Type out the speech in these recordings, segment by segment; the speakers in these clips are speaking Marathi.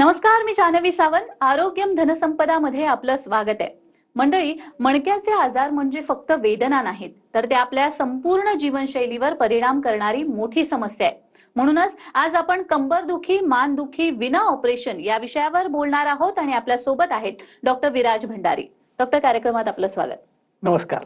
नमस्कार, मी जान्हवी सावंत. आरोग्यम धनसंपदा मध्ये आपलं स्वागत आहे. मंडळी, मणक्याचे आजार म्हणजे फक्त वेदना नाहीत, तर ते आपल्या संपूर्ण जीवनशैलीवर परिणाम करणारी मोठी समस्या आहे. म्हणूनच आज आपण कंबरदुखी, मानदुखी विना ऑपरेशन या विषयावर बोलणार आहोत आणि आपल्या सोबत आहेत डॉक्टर विराज भंडारी. डॉक्टर, कार्यक्रमात आपलं स्वागत. नमस्कार.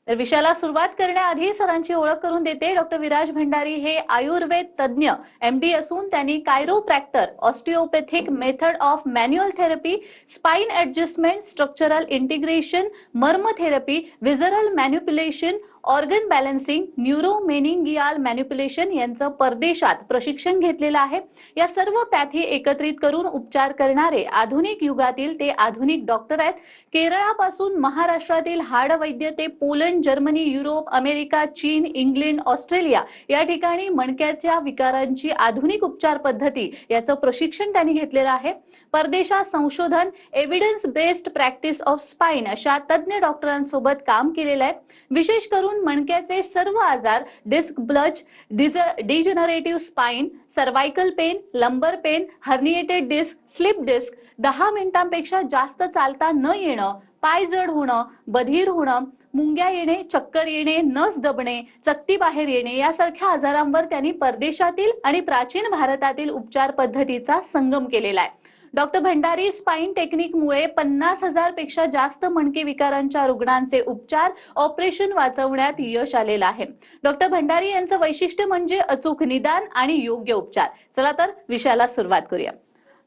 तर विषयाला सुरुवात करण्याआधी सरांची ओळख करून देते. डॉक्टर विराज भंडारी हे आयुर्वेद तज्ञ MD असून त्यांनी chiropractor, osteopathic method of manual therapy, spine adjustment, structural integration, marma therapy, visceral manipulation, organ balancing, neuromeningeal manipulation यांचं परदेशात प्रशिक्षण घेतलेलं आहे. या सर्व पॅथी एकत्रित करून उपचार करणारे आधुनिक युगातील ते आधुनिक डॉक्टर आहेत. केरळापासून महाराष्ट्रातील हाडवैद्य ते पोलंड, जर्मनी, युरोप, अमेरिका, चीन, इंग्लंड, ऑस्ट्रेलिया या ठिकाणी मणक्याच्या विकारांची आधुनिक उपचार पद्धती याचं प्रशिक्षण त्यांनी घेतलेलं आहे. परदेशात संशोधन, evidence based practice of spine अशा तज्ञ डॉक्टरांसोबत काम केलेलं आहे. विशेष करून मणक्याचे सर्व आजार, disc bulge, degenerative spine, cervical pain, lumbar pain, herniated disc, slip disc, 10 मिनिटांपेक्षा जास्त चालता न येणं, पाय जड होणं, बधीर होणं, मुंग्या येणे, चक्कर येणे, नस दबणे, चकती बाहेर येणे यासारख्या आजारांवर त्यांनी परदेशातील आणि प्राचीन भारतातील उपचार पद्धतीचा संगम केलेला आहे. डॉक्टर भंडारी स्पाइन टेक्निकमुळे 50,000 पेक्षा जास्त मणके विकारांच्या रुग्णांचे उपचार, ऑपरेशन वाचवण्यात यश आलेलं आहे. डॉक्टर भंडारी यांचं वैशिष्ट्य म्हणजे अचूक निदान आणि योग्य उपचार. चला तर विषयाला सुरुवात करूया.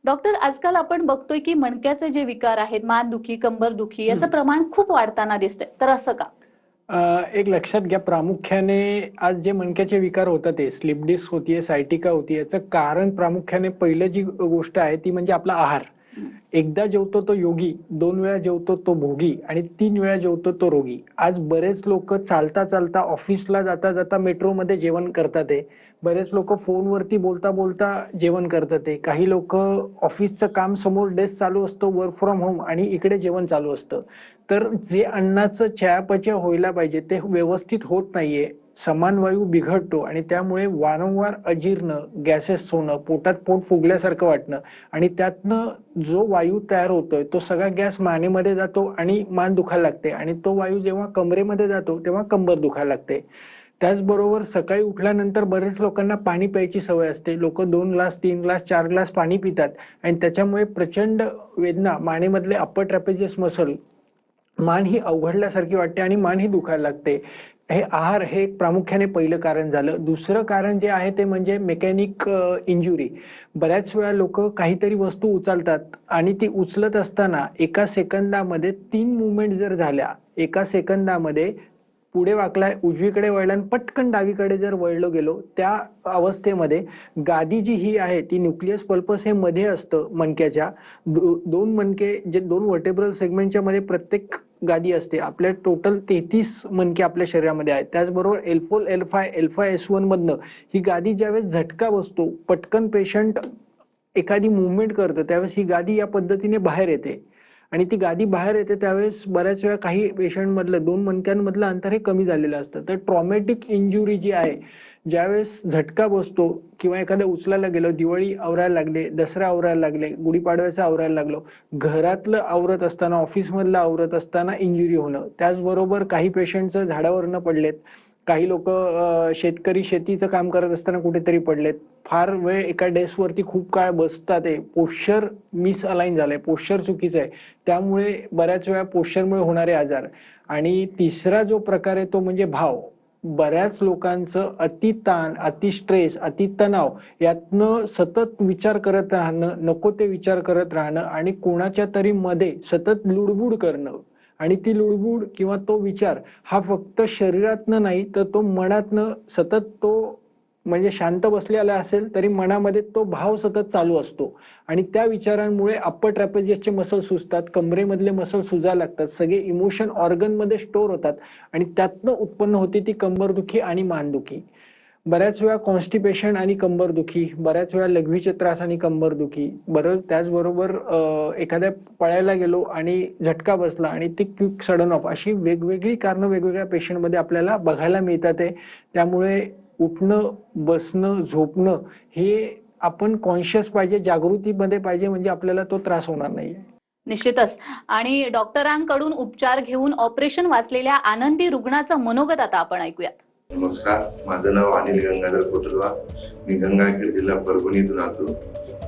डॉक्टर, आजकाल आपण बघतोय की मणक्याचे जे विकार आहेत, मानदुखी, कंबरदुखी याचं प्रमाण खूप वाढताना दिसतंय, तर असं का? एक लक्षात घ्या, प्रामुख्याने आज जे मणक्याचे विकार होतात ते स्लिप डिस्क होतीये, सायटिका होती, याचं कारण प्रामुख्याने पहिलं जी गोष्ट आहे ती म्हणजे आपला आहार. एकदा जेवतो तो योगी, 2 वेळा जेवतो तो भोगी आणि 3 वेळा जेवतो तो रोगी. आज बरेच लोक चालता चालता, ऑफिसला जाता जाता मेट्रोमध्ये जेवण करतात. बरेच लोक फोनवरती बोलता बोलता जेवण करतात. काही लोक ऑफिसचं काम समोर डेस्क चालू असतो, वर्क फ्रॉम होम, आणि इकडे जेवण चालू असतं. तर जे अन्नाचं चयापचय व्हायला पाहिजे ते व्यवस्थित होत नाहीये. समान वायू बिघडतो आणि त्यामुळे वारंवार अजीर्ण, गॅसेस होणं, पोटात पोट फुगल्यासारखं वाटणं आणि त्यातनं जो वायू तयार होतोय तो सगळा गॅस मानेमध्ये जातो आणि मान दुखायला लागते आणि तो वायू जेव्हा कमरेमध्ये जातो तेव्हा कंबर दुखायला लागते. त्याचबरोबर सकाळी उठल्यानंतर बरेच लोकांना पाणी प्यायची सवय असते. लोक 2 ग्लास, 3 ग्लास, 4 ग्लास पाणी पितात आणि त्याच्यामुळे प्रचंड वेदना, मानेमधले अप्पर ट्रॅपेजियस मसल, मान ही अवघडल्यासारखी वाटते आणि मान ही दुखायला लागते. हे आहार हे प्रामुख्याने पहिलं कारण झालं. दुसरं कारण जे आहे ते म्हणजे मेकॅनिक इंजुरी. बऱ्याच वेळा लोक काहीतरी वस्तू उचलतात आणि ती उचलत असताना एका सेकंदामध्ये 3 मुवमेंट जर झाल्या, एका सेकंदामध्ये पुढे वाकलाय, उजवीकडे वळला आणि पटकन डावीकडे जर वळलो गेलो, त्या अवस्थेमध्ये गादी जी ही आहे ती न्यूक्लियस पल्पस हे मध्ये असतं मणक्याच्या. 2 मणके जे 2 व्हर्टेब्रल सेगमेंटच्या मध्ये प्रत्येक गादी असते. आपल्या टोटल 33 मणके आपल्या शरीरामध्ये आहेत. त्याचबरोबर L4, L5, L5S1 मधनं ही गादी ज्यावेळेस झटका बसतो, पटकन पेशंट एखादी मुवमेंट करतं, त्यावेळेस ही गादी या पद्धतीने बाहेर येते आणि ती गादी बाहेर येते त्यावेळेस बऱ्याच वेळा काही पेशंटमधलं 2 मणक्यांमधलं अंतर हे कमी झालेलं असतं. तर ट्रॉमॅटिक इंजुरी जी आहे, ज्यावेळेस झटका बसतो किंवा एखाद्या उचलायला गेलो, दिवाळी आवरायला लागले, दसरा आवरायला लागले, गुढीपाडव्याचं आवरायला लागलो, घरातलं आवरत असताना, ऑफिसमधलं आवरत असताना इंजुरी होणं. त्याचबरोबर काही पेशंटचं झाडावरनं पडलेत, काही लोक शेतकरी शेतीचं काम करत असताना कुठेतरी पडलेत, फार वेळ एका डेस्कवरती खूप काळ बसतात, पोश्चर मिसअलाइन झालंय, पोश्चर चुकीचं आहे, त्यामुळे बऱ्याच वेळा पोश्चरमुळे होणारे आजार. आणि तिसरा जो प्रकार आहे तो म्हणजे भाव. बऱ्याच लोकांचं अति ताण, अति स्ट्रेस, अति तणाव यातनं सतत विचार करत राहणं, नको ते विचार करत राहणं आणि कोणाच्या तरी मध्ये सतत लुडबुड करणं. आणि ती लुडबुड किंवा तो विचार हा फक्त शरीरातनं नाही तर तो मनातनं सतत, तो म्हणजे शांत बसलेला असेल तरी मनामध्ये तो भाव सतत चालू असतो आणि त्या विचारांमुळे अप्पर ट्रॅपेजियसचे मसल सुजतात, कमरेमधले मसल सुजायला लागतात, सगळे इमोशन ऑर्गनमध्ये स्टोअर होतात आणि त्यातनं उत्पन्न होते ती कंबरदुखी आणि मानदुखी. बऱ्याच वेळा कॉन्स्टिपेशन आणि कंबरदुखी, बऱ्याच वेळा लघवीचे त्रास आणि कंबरदुखी, त्याचबरोबर एखाद्या पळायला गेलो आणि झटका बसला आणि ती क्विक सडन ऑफ, अशी वेगवेगळी कारणं वेगवेगळ्या पेशंटमध्ये आपल्याला बघायला मिळतात. त्यामुळे उठणं, बसणं, झोपणं हे आपण कॉन्शियस पाहिजे, जागृतीमध्ये पाहिजे, म्हणजे आपल्याला तो त्रास होणार नाहीये. निश्चितच. आणि डॉक्टरांकडून उपचार घेऊन ऑपरेशन वाचलेल्या आनंदी रुग्णाचं मनोगत आता आपण ऐकूयात. नमस्कार, माझं नाव अनिल गंगाधर कोटलवा. मी गंगाखेड जिल्हा परभणीतून आलो.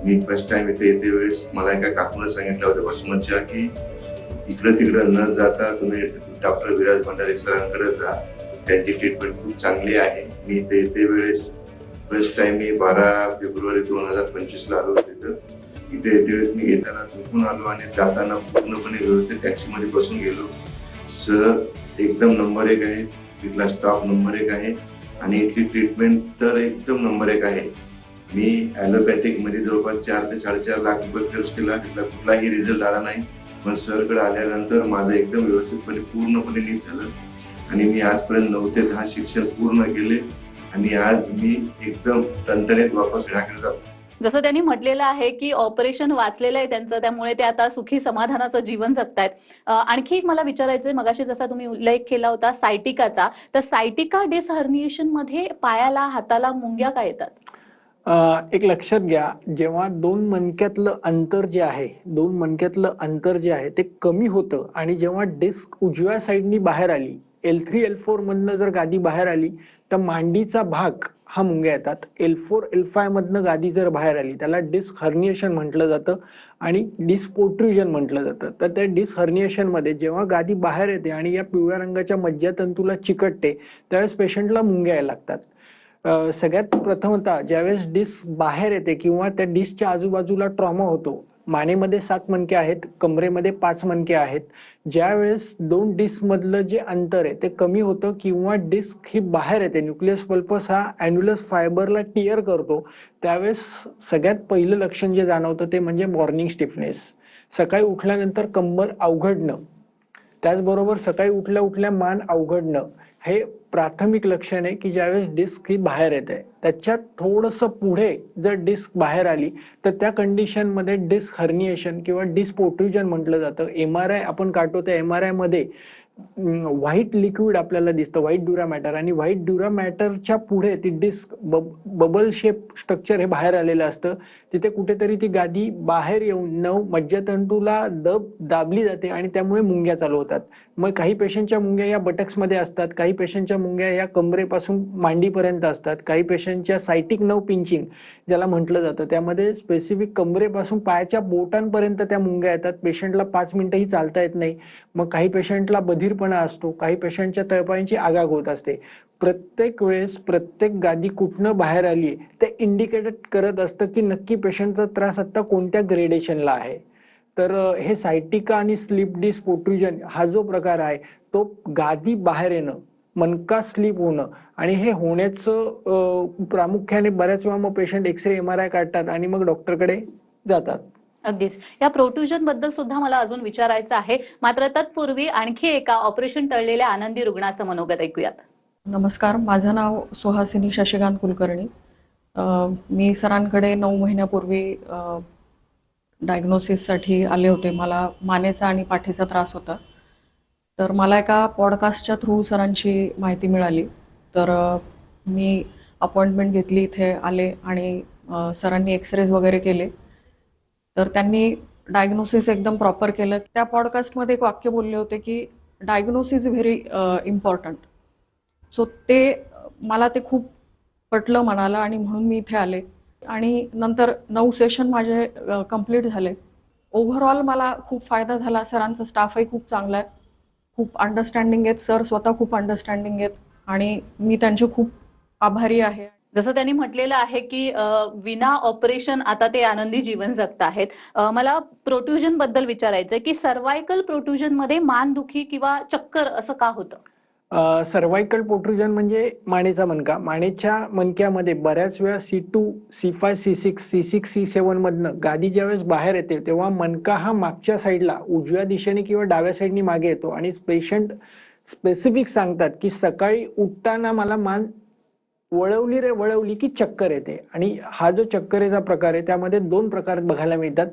मी फर्स्ट टाइम इथे येते वेळेस मला एका काकूने सांगितलं होतं वसमतच्या की इकडं तिकडं न जाता तुम्ही डॉक्टर विराज भंडारे सरांकडे जा, त्यांची ट्रीटमेंट खूप चांगली आहे. मी इथे येते वेळेस फर्स्ट टाइम मी 12 फेब्रुवारी 2025 आलो तिथं. इथे येते वेळेस मी येताना झोपून आलो आणि जाताना पूर्णपणे व्यवस्थित टॅक्सीमध्ये बसून गेलो. सर एकदम नंबर 1 आहे, तिथला स्टाफ नंबर 1 आहे आणि इथली ट्रीटमेंट तर एकदम नंबर 1 आहे. मी ॲलोपॅथिक मध्ये जवळपास 4 ते 4.5 लाख रुपये खर्च केला, तिथला कुठलाही रिझल्ट आला नाही. पण सरकडे आल्यानंतर माझं एकदम व्यवस्थितपणे पूर्णपणे नीट झालं आणि मी आजपर्यंत 9 ते 10 शिक्षण पूर्ण केले आणि आज मी एकदम टणटणीत वापस घराकडे जातो. जसं त्यांनी म्हटलेलं आहे की ऑपरेशन वाचलेलं आहे त्यांचं, त्यामुळे ते आता सुखी समाधानाचं जीवन जगतायत. आणखी एक मला विचारायचंय, मगाशी जसा तुम्ही उल्लेख केला होता सायटिकाचा, तर सायटिका डिस्क हर्निएशन मध्ये पायाला हाताला मुंग्या का येतात? एक लक्षात घ्या, जेव्हा दोन मणक्यातलं अंतर जे आहे ते कमी होतं आणि जेव्हा डिस्क उजव्या साईडनी बाहेर आली, L3 L4 मधनं जर गादी बाहेर आली तर मांडीचा भाग हा मुंग्या येतात. L4 L5 मधनं गादी जर बाहेर आली त्याला डिस्क हर्निएशन म्हटलं जातं आणि डिस्क पोट्रुजन म्हटलं जातं. तर त्या डिस्क हर्निएशन मध्ये जेव्हा गादी बाहेर येते आणि या पिवळ्या रंगाच्या मज्जातंतूला चिकटते त्यावेळेस पेशंटला मुंग्या यायला लागतात. सगळ्यात प्रथमतः ज्यावेळेस डिस्क बाहेर येते किंवा त्या डिस्कच्या आजूबाजूला ट्रॉमा होतो, मानेमध्ये 7 मणके आहेत, कमरेमध्ये 5 मणके आहेत, ज्यावेळेस 2 डिस्क मधलं जे अंतर आहे ते कमी होतं किंवा डिस्क ही बाहेर येते, न्यूक्लियस पल्पस हा ॲन्युलस फायबरला टिअर करतो, त्यावेळेस सगळ्यात पहिलं लक्षण जे जाणवतं ते म्हणजे मॉर्निंग स्टिफनेस. सकाळी उठल्यानंतर कंबर अवघडणं, त्याचबरोबर सकाळी उठल्या उठल्या मान अवघडणं हे प्राथमिक लक्षण आहे की ज्यावेळेस डिस्क ही बाहेर येते. त्याच्यात थोडंसं पुढे जर डिस्क बाहेर आली तर त्या कंडिशनमध्ये डिस्क हर्निएशन किंवा डिस्क पोट्रुजन म्हटलं जातं. MRI आपण काढतो त्या MRI मध्ये व्हाईट लिक्विड आपल्याला दिसतं, व्हाईट ड्युरा मॅटर, आणि व्हाईट ड्युरा मॅटरच्या पुढे ती डिस्क बबल शेप स्ट्रक्चर हे बाहेर आलेलं असतं. तिथे कुठेतरी ती गादी बाहेर येऊन मज्जातंतूला दाबली जाते आणि त्यामुळे मुंग्या चालू होतात. मग काही पेशंटच्या मुंग्या या बटक्समध्ये असतात, काही पेशंटच्या मुंग्या या कमरेपासून मांडीपर्यंत असतात, काही पेशंटच्या सायटिक नर्व पिंचिंग ज्याला म्हटलं जातं त्यामध्ये स्पेसिफिक कमरेपासून पायाच्या बोटांपर्यंत त्या मुंग्या येतात. पेशंटला 5 मिनिटंही चालता येत नाही. मग काही पेशंटला बधीरपणा असतो, काही पेशंटच्या तळपायांची आगाग होत असते. प्रत्येक वेळेस प्रत्येक गादी कुठनं बाहेर आली ते इंडिकेट करत असतं की नक्की पेशंटचा त्रास आता कोणत्या ग्रेडेशनला आहे. तर हे सायटिका आणि स्लिप डिस्क पोट्रुजन हा जो प्रकार आहे तो गादी बाहेर येणं, मणका स्लिप होणं, आणि हे होण्याचं प्रामुख्याने बऱ्याच वेळा मग पेशंट एक्सरे MRI काढतात आणि मग डॉक्टरकडे जातात. अगदीच. या प्रोट्रुजन बद्दल सुद्धा मला अजून विचारायचं आहे, मात्र तत्पूर्वी आणखी एका ऑपरेशन टळलेल्या आनंदी रुग्णाचं मनोगत ऐकूयात. नमस्कार, माझं नाव सुहासिनी शशिकांत कुलकर्णी. मी सरांकडे 9 महिन्यापूर्वी डायग्नोसिससाठी आले होते. मला मानेचा आणि पाठीचा त्रास होता. तर मला एका पॉडकास्टच्या थ्रू सरांची माहिती मिळाली. तर मी अपॉइंटमेंट घेतली, इथे आले आणि सरांनी एक्सरेज वगैरे केले. तर त्यांनी डायग्नोसिस एकदम प्रॉपर केलं. त्या पॉडकास्टमध्ये एक वाक्य बोलले होते की डायग्नोसिस व्हेरी इम्पॉर्टंट. सो ते मला ते खूप पटलं मनाला आणि म्हणून मी इथे आले. आणि नंतर 9 सेशन माझे कंप्लीट झाले. ओव्हरऑल मला खूप फायदा झाला. सरांचा स्टाफही खूप चांगला आहे, खूप अंडरस्टँडिंग आहेत. सर स्वतः खूप अंडरस्टँडिंग आहेत आणि मी त्यांचे खूप आभारी आहे. जसं त्यांनी म्हटलेलं आहे की विना ऑपरेशन आता ते आनंदी जीवन जगत आहेत. मला प्रोट्रुजन बद्दल विचारायचंय की सर्वायकल प्रोट्रुजन मध्ये मानदुखी किंवा चक्कर असं का होतं? सर्वायकल पोट्रुजन म्हणजे मानेचा मणका. मानेच्या मणक्यामध्ये बऱ्याच वेळा C2, C5, C6, C6, C7 मधनं गादी ज्यावेळेस बाहेर येते तेव्हा मणका हा मागच्या साईडला उजव्या दिशेने किंवा डाव्या साईडनी मागे येतो आणि पेशंट स्पेसिफिक सांगतात की सकाळी उठताना मला मान वळवली रे वळवली की चक्कर येते. आणि हा जो चक्करेचा प्रकार आहे त्यामध्ये 2 प्रकार बघायला मिळतात,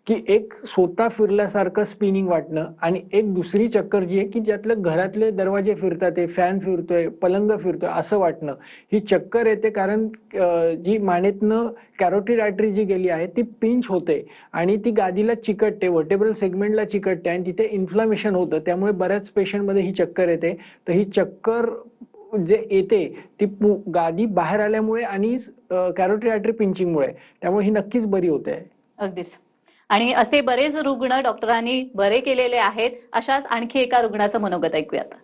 की एक स्वतः फिरल्यासारखं स्पिनिंग वाटणं आणि एक दुसरी चक्कर जी आहे की ज्यातलं घरातले दरवाजे फिरतात, ते फॅन फिरतोय, पलंग फिरतोय असं वाटणं. ही चक्कर येते कारण जी मानेतनं कॅरोटिड आर्टरी जी गेली आहे ती पिंच होते आणि ती गादीला चिकटते, व्हर्टेब्रल सेगमेंटला चिकटते आणि तिथे इन्फ्लामेशन होतं. त्यामुळे बऱ्याच पेशंटमध्ये ही चक्कर येते. तर ही चक्कर जे येते ती गादी बाहेर आल्यामुळे आणि कॅरोटिड आर्टरी पिंचिंगमुळे, त्यामुळे ही नक्कीच बरी होते. अगदीच. आणि असे बरेच रुग्ण डॉक्टरांनी बरे केलेले आहेत. अशाच आणखी एका रुग्णाचं मनोगत ऐकूयात.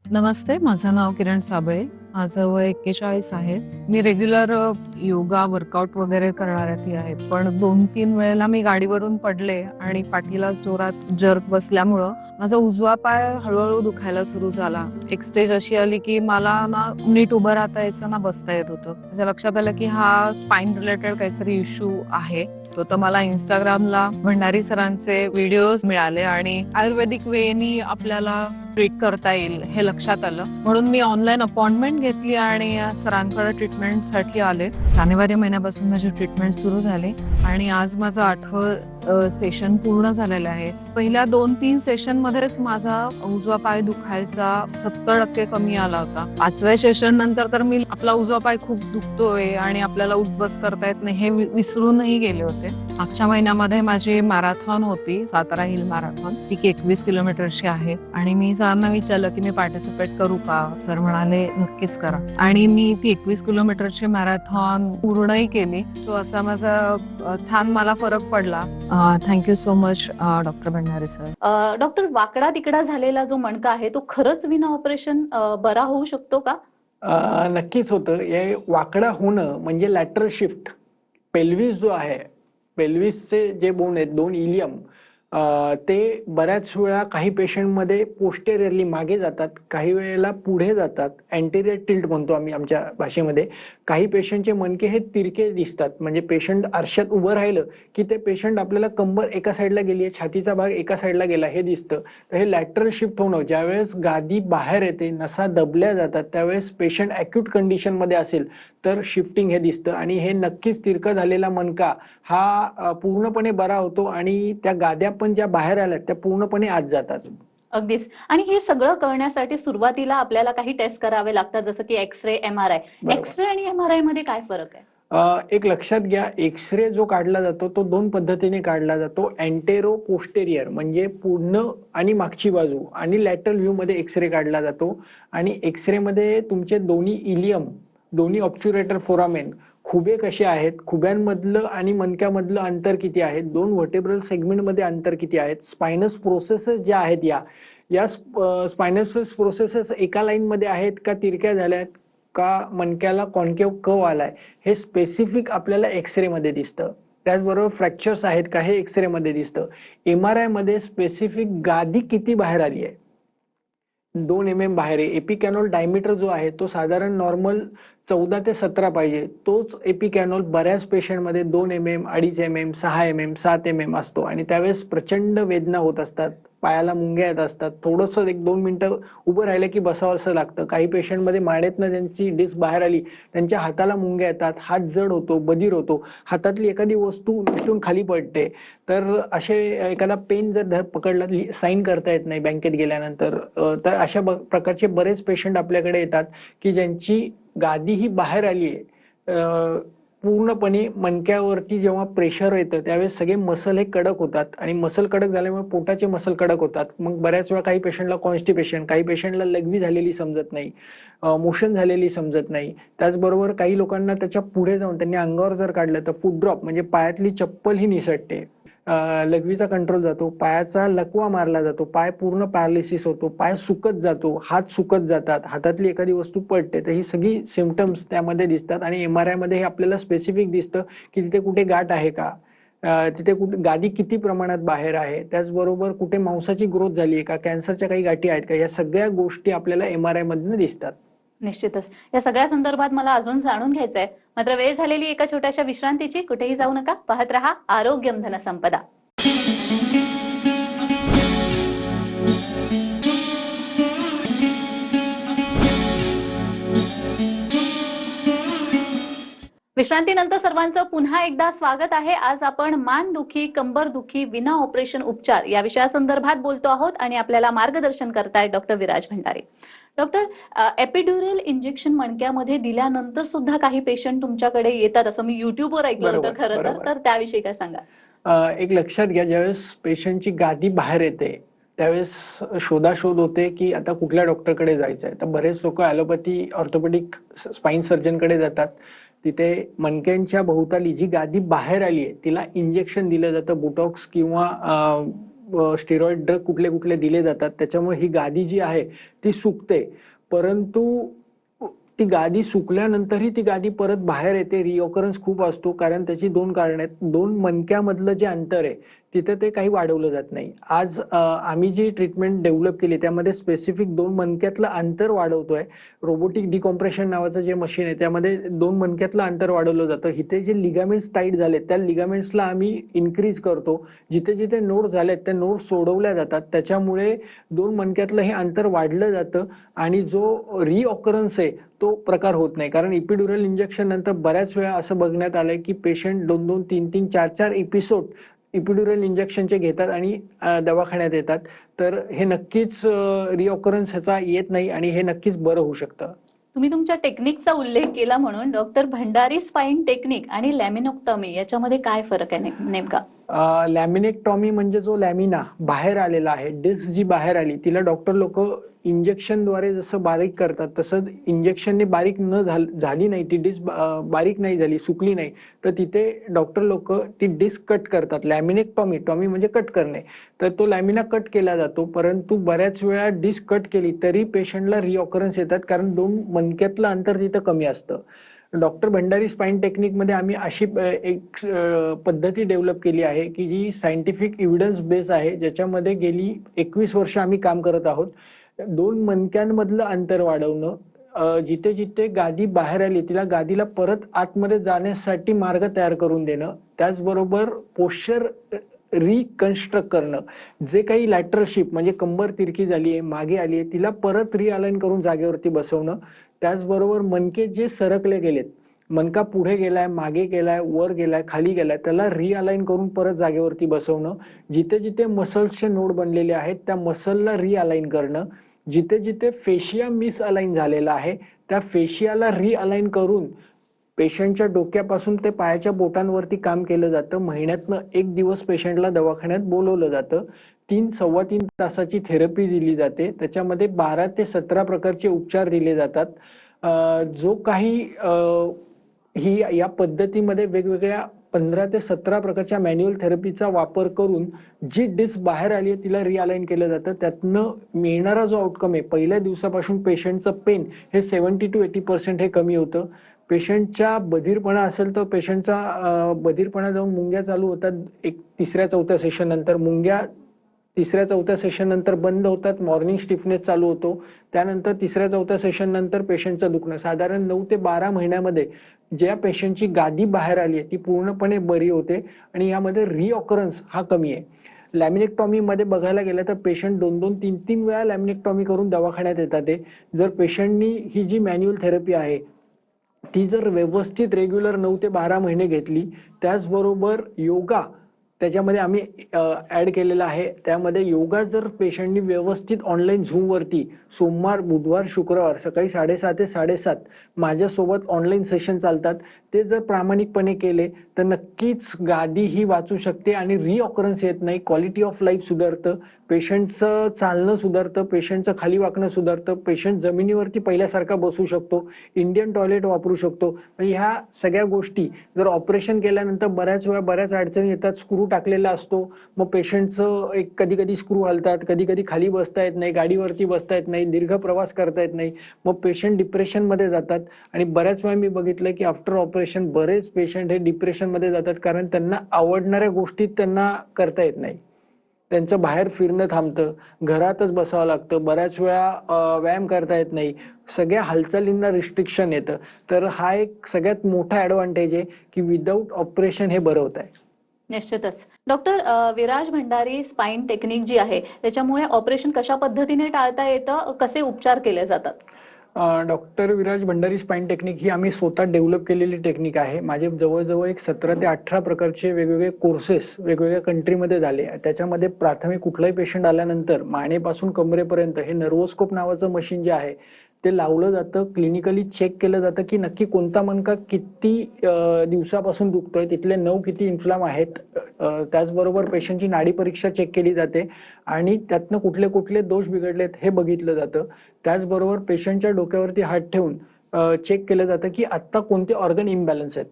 नमस्ते, माझं नाव किरण साबळे. माझं वय 41 आहे. मी रेग्युलर योगा वर्कआउट वगैरे करणारी आहे. पण 2-3 वेळेला मी गाडीवरून पडले आणि पाठीला जोरात जर्क बसल्यामुळं माझा उजवा पाय हळूहळू दुखायला सुरू झाला. एक स्टेज अशी आली की मला ना नीट उभं राहता यायचं ना बसता येत होतं. माझ्या लक्षात आलं की हा स्पाइन रिलेटेड काहीतरी इश्यू आहे. तर मला इंस्टाग्रामला भंडारी सरांचे व्हिडिओज मिळाले आणि आयुर्वेदिक वेनी आपल्याला ट्रीट करता येईल हे लक्षात आलं. म्हणून मी ऑनलाईन अपॉइंटमेंट घेतली आणि सरांकडे ट्रीटमेंटसाठी आले. जानेवारी महिन्यापासून माझी ट्रीटमेंट सुरू झाली आणि आज माझं 8वं सेशन पूर्ण झालेलं आहे. पहिल्या 2-3 सेशन मध्येच माझा उजवा पाय दुखायचा 70% कमी आला होता. 5व्या सेशन नंतर तर मी आपला उजवा पाय खूप दुखतोय आणि आपल्याला उठबस करता येत नाही हे विसरूनही गेले होते. मागच्या महिन्यामध्ये माझी मॅरेथॉन होती, सातारा हिल मॅरेथॉन. ती 21 किलोमीटरची आहे आणि मी सरांना विचारलं की मी पार्टिसिपेट करू का. सर म्हणाले नक्कीच करा आणि मी ती 21 किलोमीटरची मॅरेथॉन पूर्णही केली. सो असा माझा छान मला फरक पडला. Thank you so much doctor Bhandari sir. Doctor, वाकडा तिकडा झालेला जो मणका आहे तो खरंच विना ऑपरेशन बरा होऊ शकतो का? नक्कीच होतं. हे वाकडा होणं म्हणजे लॅटरल शिफ्ट. पेल्विस जो आहे, पेल्विसचे जे बोन आहेत 2 इलियम, ते बऱ्याच वेळा काही पेशंटमध्ये पोस्टेरियरली मागे जातात, काही वेळेला पुढे जातात. अँटेरियर टिल्ट म्हणतो आम्ही आमच्या भाषेमध्ये. काही पेशंटचे मणके हे तिरके दिसतात, म्हणजे पेशंट आरशात उभं राहिलं की ते पेशंट आपल्याला कंबर एका साईडला गेली आहे, छातीचा भाग एका साईडला गेला हे दिसतं. तर हे लॅटरल शिफ्ट होणं, ज्यावेळेस गादी बाहेर येते, नसा दबल्या जातात, त्यावेळेस पेशंट ॲक्यूट कंडिशनमध्ये असेल तर शिफ्टिंग हे दिसतं. आणि हे नक्कीच तिरका झालेला मणका हा पूर्णपणे बरा होतो आणि त्या गाद्या पण ज्या बाहेर आल्यात त्या पूर्णपणे आत जातात. अगदीच. आणि हे सगळं कळण्यासाठी सुरुवातीला आपल्याला काही टेस्ट करावे लागतात, जसं की एक्सरे, MRI. एक्सरे आणि MRI मध्ये काय फरक आहे? एक लक्षात घ्या, एक्सरे जो काढला जातो तो 2 पद्धतीने काढला जातो. अँटेरो पोस्टेरियर म्हणजे पूर्ण आणि मागची बाजू, आणि लॅटरल व्ह्यू मध्ये एक्सरे काढला जातो. आणि एक्सरे मध्ये तुमचे दोन्ही इलियम, दोन्ही ऑब्च्युरेटर फोरामेन, खुबे कसे आहेत, खुब्यांमधलं आणि मणक्यामधलं अंतर किती आहे, 2 व्हर्टेब्रल सेगमेंटमध्ये अंतर किती आहेत, स्पायनस प्रोसेसेस ज्या आहेत या स्पायनस प्रोसेसेस एका लाईनमध्ये आहेत का तिरक्या झाल्यात का मणक्याला कॉन्केव्ह कर्व आलाय, हे स्पेसिफिक आपल्याला एक्सरेमध्ये दिसतं. त्याचबरोबर फ्रॅक्चर्स आहेत का हे एक्सरेमध्ये दिसतं. MRI मध्ये स्पेसिफिक गादी किती बाहेर आली आहे, 2 mm बाहेर आहे. एपिकॅनोल डायमीटर जो आहे तो साधारण नॉर्मल 14 ते 17 पाहिजे. तोच एपिकॅनोल बऱ्याच पेशंटमध्ये 2 mm, 2.5 mm, 6 mm, 7 mm असतो आणि त्यावेळेस प्रचंड वेदना होत असतात, पायाला मुंग्या येत असतात. थोडंसं 1-2 मिनिटं उभं राहिलं की बसावंसं लागतं. काही पेशंटमध्ये मानेतनं ज्यांची डिस्क बाहेर आली त्यांच्या हाताला मुंग्या येतात, हात जड होतो, बधीर होतो, हातातली एखादी वस्तू निसटून खाली पडते. तर असे एखादा पेन जर पकडला, साईन करता येत नाही बँकेत गेल्यानंतर, तर अशा प्रकारचे बरेच पेशंट आपल्याकडे येतात की ज्यांची गादी ही बाहेर आली आहे. पूर्णपणे मणक्यावरती जेव्हा प्रेशर येतं त्यावेळेस सगळे मसल हे कडक होतात आणि मसल कडक झाल्यामुळे पोटाचे मसल कडक होतात. मग बऱ्याच वेळा काही पेशंटला कॉन्स्टिपेशन, काही पेशंटला लघवी झालेली समजत नाही, मोशन झालेली समजत नाही. त्याचबरोबर काही लोकांना त्याच्या पुढे जाऊन त्यांनी अंगावर जर काढलं तर फूट ड्रॉप म्हणजे पायातली चप्पल ही निसटते, लघवीचा कंट्रोल जातो, पायाचा लकवा मारला जातो, पाय पूर्ण पॅरालिसिस होतो, पाय सुकत जातो, हात सुकत जातात, हातातली एखादी वस्तू पडते. तर ही सगळी सिम्पटम्स त्यामध्ये दिसतात. आणि MRI मध्ये हे आपल्याला स्पेसिफिक दिसतं की तिथे कुठे गाठ आहे का, तिथे कुठे गादी किती प्रमाणात बाहेर आहे, त्याचबरोबर कुठे मांसाची ग्रोथ झाली आहे का, कॅन्सरच्या काही गाठी आहेत का, या सगळ्या गोष्टी आपल्याला MRI मधून दिसतात. निश्चितच. या सगळ्या संदर्भात मला अजून जाणून घ्यायचंय, मात्र वेळ झालेली एका छोट्याशा विश्रांतीची. कुठेही जाऊ नका, पाहत रहा आरोग्यम धनसंपदा. विश्रांतीनंतर सर्वांचं पुन्हा एकदा स्वागत आहे. आज आपण मानदुखी, कंबरदुखी विना ऑपरेशन उपचार या विषयासंदर्भात बोलतो आहोत आणि आपल्याला मार्गदर्शन करतायत doctor Viraj Bhandari. Doctor, epidural injection मणक्यामध्ये दिल्यानंतर सुद्धा काही पेशंट तुमच्याकडे येतात असं मी युट्यूबवर ऐकलं होतं बरोबर, खरं बरोबर. तर त्याविषयी काय सांगा? एक लक्षात घ्या, ज्यावेळेस पेशंटची गादी बाहेर येते त्यावेळेस शोधाशोध होते की आता कुठल्या डॉक्टरकडे जायचं आहे. तर बरेच लोक ॲलोपॅथी ऑर्थोपेडिक स्पाईन सर्जनकडे जातात. तिथे मणक्यांच्या भोवताली जी गादी बाहेर आली आहे तिला इंजेक्शन दिलं जातं, बुटॉक्स किंवा स्टेरॉइड ड्रग कुठले कुठले दिले जातात. त्याच्यामुळे ही गादी जी आहे ती सुकते, परंतु ती गादी सुकल्यानंतरही ती गादी परत बाहेर येते. रिओकरन्स खूप असतो, कारण त्याची दोन कारण आहेत. दोन मणक्यामधलं जे अंतर आहे तिथे ते काही वाढवलं जात नाही. आज आम्ही जी ट्रीटमेंट डेव्हलप केली त्यामध्ये स्पेसिफिक दोन मणक्यातलं अंतर वाढवतोय. रोबोटिक डिकॉम्प्रेशन नावाचं जे मशीन आहे त्यामध्ये दोन मणक्यातलं अंतर वाढवलं जातं. इथे जे लिगामेंट्स टाईट झाले त्या लिगामेंट्सला आम्ही इन्क्रीज करतो. जिथे जिथे नोड झालेत त्या नोड सोडवल्या जातात. त्याच्यामुळे दोन मणक्यातलं हे अंतर वाढलं जातं आणि जो रिऑकरन्स आहे तो प्रकार होत नाही. कारण इपिड्युरल इंजेक्शन नंतर बऱ्याच वेळा असं बघण्यात आलंय की पेशंट 2-2, 3-3, 4-4 एपिसोड इपिड्युरल इंजेक्शनचे घेतात आणि दवाखान्यात येतात. तर हे नक्कीच रिऑकरन्स ह्याचा येत नाही आणि हे नक्कीच बरं होऊ शकतं. तुम्ही तुमच्या टेक्निकचा उल्लेख केला म्हणून डॉक्टर भंडारी स्पाईन टेक्निक आणि लॅमिनोक्टॉमी याच्यामध्ये काय फरक आहे नेमका? लॅमिनेक्टॉमी म्हणजे जो लॅमिना बाहेर आलेला आहे, डिस्क जी बाहेर आली तिला डॉक्टर लोक इंजेक्शनद्वारे जसं बारीक करतात तसं इंजेक्शनने बारीक न झाली नाही, ती डिस्क बारीक नाही झाली, सुकली नाही, तर तिथे डॉक्टर लोक ती डिस्क कट करतात. लॅमिनेक्टॉमी, टॉमी म्हणजे कट करणे, तर तो लॅमिना कट केला जातो. परंतु बऱ्याच वेळा डिस्क कट केली तरी पेशंटला रिऑकरन्स येतात, कारण दोन मणक्यातलं अंतर तिथं कमी असतं. डॉक्टर भंडारी स्पाईन टेक्निकमध्ये आम्ही अशी एक पद्धती डेव्हलप केली आहे की जी सायंटिफिक एव्हिडन्स बेस आहे, ज्याच्यामध्ये गेली 21 वर्ष आम्ही काम करत आहोत. दोन मणक्यांमधलं अंतर वाढवणं, जिथे जिथे गादी बाहेर आली तिला गादीला परत आतमध्ये जाण्यासाठी मार्ग तयार करून देणं, त्याचबरोबर पोश्चर रिकन्स्ट्रक्ट करणं. जे काही लॅटरल शिफ्ट म्हणजे कंबर तिरकी झाली आहे, मागे आली आहे, तिला परत रिअलाइन करून जागेवरती बसवणं. त्याचबरोबर मणके जे सरकले गेलेत, मणका पुढे गेलाय, मागे गेलाय, वर गेलाय, खाली गेलाय, त्याला रिअलाइन करून परत जागेवरती बसवणं. जिथे जिथे मसल्सचे नोड बनलेले आहेत त्या मसलला रिअलाइन करणं. जिथे जिथे फेशिया मिसअलाइन झालेला आहे त्या फेशियाला रिअलाइन करून पेशंटच्या डोक्यापासून ते पायाच्या बोटांवरती काम केलं जातं. महिन्यातनं 1 दिवस पेशंटला दवाखान्यात बोलवलं जातं. 3-3.25 तासाची थेरपी दिली जाते. त्याच्यामध्ये 12 ते 17 प्रकारचे उपचार दिले जातात. जो काही ही या पद्धतीमध्ये वेगवेगळ्या 15 ते 17 प्रकारच्या मॅन्युअल थेरपीचा वापर करून जी डिस्क बाहेर आली आहे तिला रिअलाइन केलं जातं. त्यातनं मिळणारा जो आउटकम आहे, पहिल्या दिवसापासून पेशंटचं पेन हे 70 to 80% हे कमी होतं. पेशंटच्या बधीरपणा असेल तर पेशंटचा बधीरपणा जाऊन मुंग्या चालू होतात. एक 3ऱ्या-4थ्या सेशन नंतर मुंग्या 3ऱ्या-4थ्या सेशन नंतर बंद होतात. मॉर्निंग स्टिफनेस चालू होतो. त्यानंतर 3ऱ्या-4थ्या सेशन नंतर पेशंटचं दुखणं साधारण 9 ते 12 महिन्यामध्ये ज्या पेशंटची गादी बाहेर आली आहे ती पूर्णपणे बरी होते आणि यामध्ये रिऑकरन्स हा कमी आहे. लॅमिनेक्टॉमीमध्ये बघायला गेलं तर पेशंट 2-2, 3-3 वेळा लॅमिनेक्टॉमी करून दवाखान्यात येतात. जर पेशंटनी ही जी मॅन्युअल थेरपी आहे ती जर व्यवस्थित रेग्युलर 9 ते 12 महिने घेतली, त्याचबरोबर योगा त्याच्यामध्ये आम्ही ॲड केलेला आहे. त्यामध्ये योगा जर पेशंटनी व्यवस्थित ऑनलाईन झूमवरती सोमवार, बुधवार, शुक्रवार सकाळी 6:30 ते 7:30 माझ्यासोबत ऑनलाईन सेशन चालतात, ते जर प्रामाणिकपणे केले तर नक्कीच गादी ही वाचू शकते आणि रिऑकरन्स येत नाही. क्वालिटी ऑफ लाईफ सुधारतं, पेशंटचं चालणं सुधारतं, पेशंटचं खाली वाकणं सुधारतं, पेशंट जमिनीवरती पहिल्यासारखा बसू शकतो, इंडियन टॉयलेट वापरू शकतो. म्हणजे ह्या सगळ्या गोष्टी जर ऑपरेशन केल्यानंतर बऱ्याच वेळा बऱ्याच अडचणी येतात. स्क्रू टाकलेला असतो, मग पेशंटचं एक कधी कधी स्क्रू हलतात, कधी कधी खाली बसता येत नाही, गाडीवरती बसता येत नाही, दीर्घ प्रवास करता येत नाही, मग पेशंट डिप्रेशनमध्ये जातात. आणि बऱ्याच वेळा मी बघितलं की आफ्टर ऑपरेशन बरेच पेशंट हे डिप्रेशनमध्ये जातात, कारण त्यांना आवडणाऱ्या गोष्टी त्यांना करता येत नाही. त्यांचं बाहेर फिरणं थांबतं, घरातच बसावं लागतं, बऱ्याच वेळा व्यायाम करता येत नाही, सगळ्या हालचालींना रिस्ट्रिक्शन येतं. तर हा एक सगळ्यात मोठा ॲडव्हान्टेज आहे की विदाऊट ऑपरेशन हे बरं होत आहे. निश्चितच. Doctor Viraj Bhandari spine technique जी आहे त्याच्यामुळे ऑपरेशन कशा पद्धतीने टाळता येतं, कसे उपचार केले जातात? Doctor Viraj Bhandari spine technique ही आम्ही स्वतः डेव्हलप केलेली टेक्निक आहे. माझे जवळजवळ एक 17 ते 18 प्रकारचे वेगवेगळे कोर्सेस वेगवेगळ्या कंट्रीमध्ये झाले. त्याच्यामध्ये प्राथमिक कुठलाही पेशंट आल्यानंतर मानेपासून कमरेपर्यंत हे नर्वोस्कोप नावाचं मशीन जे आहे ते लावलं जातं. क्लिनिकली चेक केलं जातं की नक्की कोणता मणका किती दिवसापासून दुखतोय, तिथले नऊ किती इन्फ्लाम आहेत. त्याचबरोबर पेशंटची नाडी परीक्षा चेक केली जाते आणि त्यातनं कुठले कुठले दोष बिघडलेत हे बघितलं जातं. त्याचबरोबर पेशंटच्या डोक्यावरती हात ठेवून चेक केलं जातं की आत्ता कोणते ऑर्गन इम्बॅलन्स आहेत.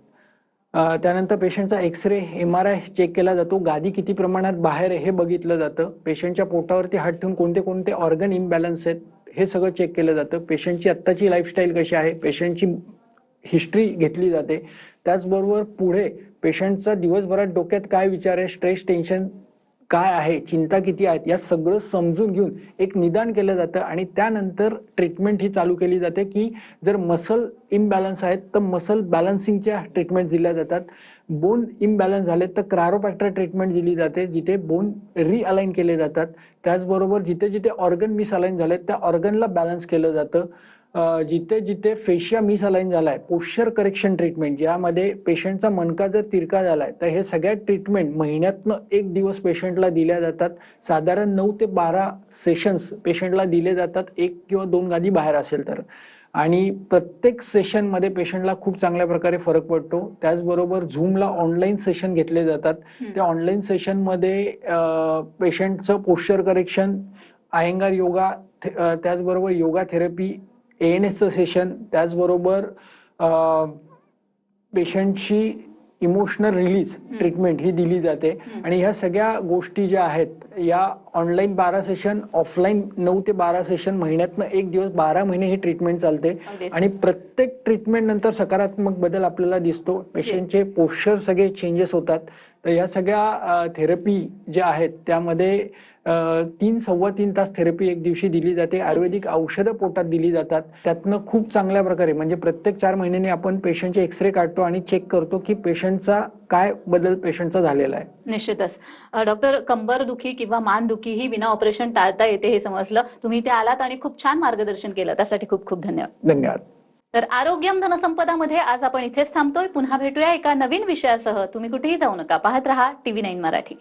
त्यानंतर पेशंटचा एक्सरे MRI चेक केला जातो. गादी किती प्रमाणात बाहेर आहे हे बघितलं जातं. पेशंटच्या पोटावरती हात ठेवून कोणते कोणते ऑर्गन इम्बॅलन्स आहेत हे सगळं चेक केलं जातं. पेशंटची आत्ताची लाईफस्टाईल कशी आहे, पेशंटची हिस्ट्री घेतली जाते. त्याचबरोबर पुढे पेशंटचा दिवसभरात डोक्यात काय विचार आहे, स्ट्रेस टेन्शन काय आहे, चिंता किती आहेत, या सगळं समजून घेऊन एक निदान केलं जातं आणि त्यानंतर ट्रीटमेंट ही चालू केली जाते की जर मसल इम्बॅलन्स आहेत तर मसल बॅलन्सिंगच्या ट्रीटमेंट दिल्या जातात. बोन इम्बॅलन्स झाले तर क्रायोप्रॅक्टर ट्रीटमेंट दिली जाते जिथे बोन रिअलाइन केले जातात. त्याचबरोबर जिथे जिथे ऑर्गन मिसअलाइन झाले त्या ऑर्गनला बॅलन्स केलं जातं. जिथे जिथे फेशिया मिसअलाइन झालाय, पोश्चर करेक्शन ट्रीटमेंट, ज्यामध्ये पेशंटचा मणका जर तिरका झालाय तर हे सगळ्या ट्रीटमेंट महिन्यातनं एक दिवस पेशंटला दिल्या जातात. साधारण 9 ते 12 सेशन्स पेशंटला दिले जातात, 1 किंवा 2 गादी बाहेर असेल तर. आणि प्रत्येक सेशनमध्ये पेशंटला खूप चांगल्या प्रकारे फरक पडतो. त्याचबरोबर झूमला ऑनलाईन सेशन घेतले जातात. त्या ऑनलाईन सेशनमध्ये पेशंटचं पोश्चर करेक्शन, अयंगार योगा, त्याचबरोबर योगा थेरपी, ANSचं सेशन, त्याचबरोबर पेशंटची इमोशनल रिलीज ट्रीटमेंट ही दिली जाते. आणि ह्या सगळ्या गोष्टी ज्या आहेत या ऑनलाईन 12 सेशन, ऑफलाईन 9 ते 12 सेशन, महिन्यातनं एक दिवस, 12 महिने ही ट्रीटमेंट चालते. आणि प्रत्येक ट्रीटमेंट नंतर सकारात्मक बदल आपल्याला दिसतो. पेशंटचे पोश्चर सगळे चेंजेस होतात. तर या सगळ्या थेरपी ज्या आहेत त्यामध्ये 3-3.25 तास थेरपी एक दिवशी दिली जाते. आयुर्वेदिक औषधं पोटात दिली जातात. त्यातनं खूप चांगल्या प्रकारे म्हणजे प्रत्येक 4 महिन्यांनी आपण पेशंटचे एक्सरे काढतो आणि चेक करतो की पेशंटचा काय बदल पेशंटचा झालेला आहे. निश्चितच. डॉक्टर, कंबर दुखी किंवा मान दुखी ही विना ऑपरेशन टाळता येते हे समजलं. तुम्ही इथे आलात आणि खूप छान मार्गदर्शन केलं, त्यासाठी खूप खूप धन्यवाद. धन्यवाद. तर आरोग्यम धनसंपदामध्ये आज आपण इथेच थांबतोय. पुन्हा भेटूया एका नवीन विषयासह. तुम्ही कुठेही जाऊ नका, पाहत रहा TV9 मराठी.